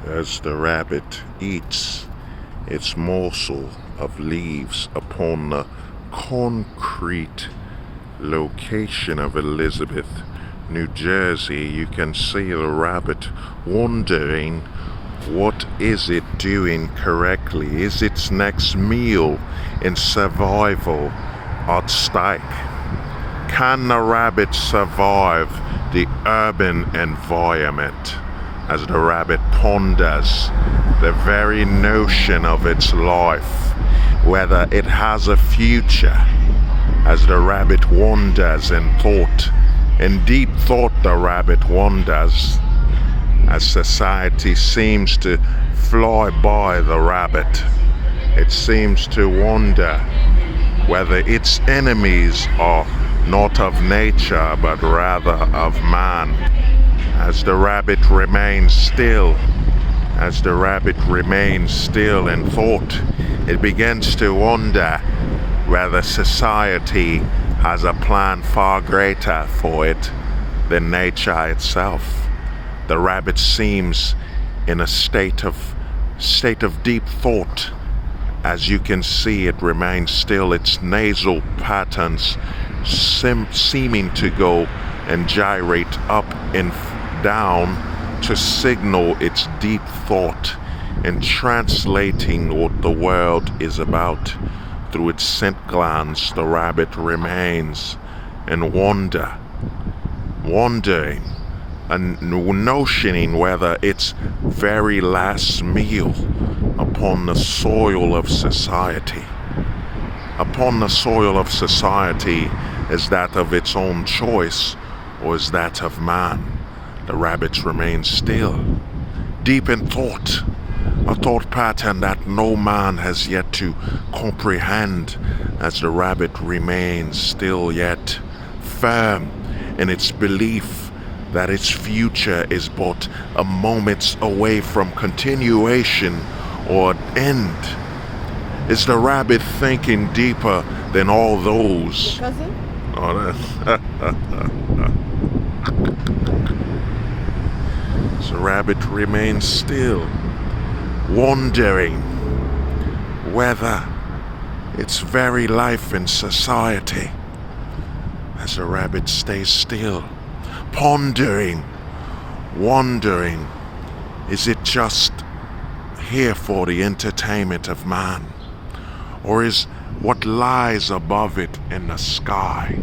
as the rabbit eats its morsel of leaves upon the concrete location of Elizabeth, New Jersey. You can see the rabbit wondering, what is it doing correctly? Is its next meal in survival at stake? Can the rabbit survive the urban environment? As the rabbit ponders the very notion of its life, whether it has a future. As the rabbit wanders in thought, in deep thought the rabbit wanders, as society seems to fly by the rabbit. It seems to wonder whether its enemies are not of nature but rather of man. As the rabbit remains still, as the rabbit remains still in thought, it begins to wonder whether society has a plan far greater for it than nature itself. The rabbit seems in a state of deep thought. As you can see, it remains still, its nasal patterns seeming to go and gyrate up and down to signal its deep thought and translating what the world is about. Through its scent glands, the rabbit remains in wondering and notioning whether its very last meal upon the soil of society, is that of its own choice or is that of man. The rabbit remains still, deep in thought, a thought pattern that no man has yet to comprehend, as the rabbit remains still yet firm in its belief that its future is but a moment away from continuation or end. Is the rabbit thinking deeper than all those? Your cousin? The rabbit remains still, wondering whether its very life in society, as the rabbit stays still, pondering, wondering, is it just here for the entertainment of man? Or is what lies above it in the sky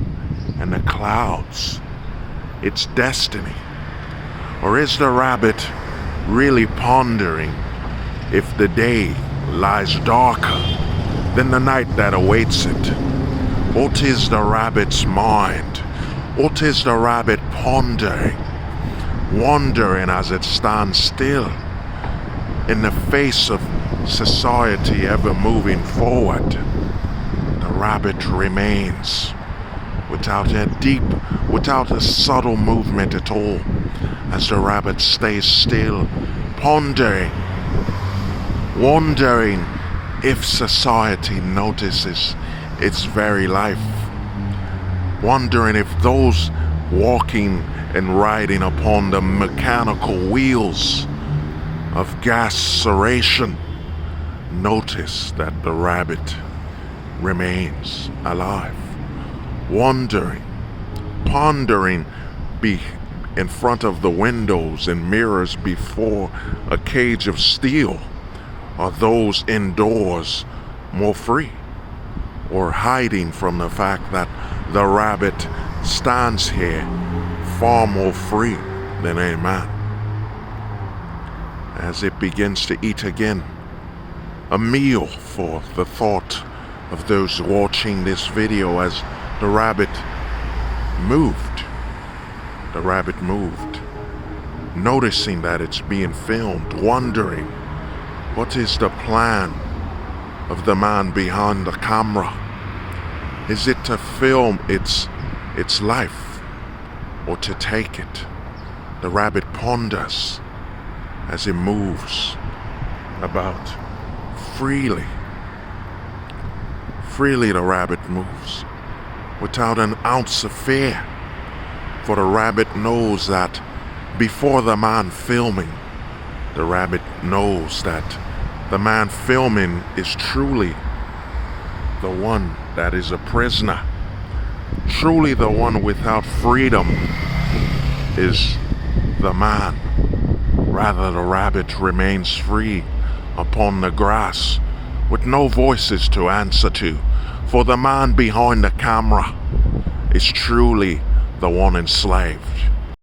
and the clouds its destiny? Or is the rabbit really pondering if the day lies darker than the night that awaits it? What is the rabbit's mind? What is the rabbit pondering, wondering as it stands still in the face of society ever moving forward? The rabbit remains without a subtle movement at all, as the rabbit stays still, pondering, wondering if society notices its very life, wondering if those walking and riding upon the mechanical wheels of gas serration notice that the rabbit remains alive, wondering, pondering in front of the windows and mirrors before a cage of steel. Are those indoors more free, or hiding from the fact that the rabbit stands here far more free than a man? As it begins to eat again, a meal for the thought of those watching this video, as the rabbit moved, noticing that it's being filmed, wondering what is the plan of the man behind the camera. Is it to film its life or to take it? The rabbit ponders as it moves about freely. Freely the rabbit moves, without an ounce of fear. For the rabbit knows that before the man filming The rabbit knows that the man filming is truly the one that is a prisoner. Truly the one without freedom is the man. Rather, the rabbit remains free upon the grass with no voices to answer to, for the man behind the camera is truly the one enslaved.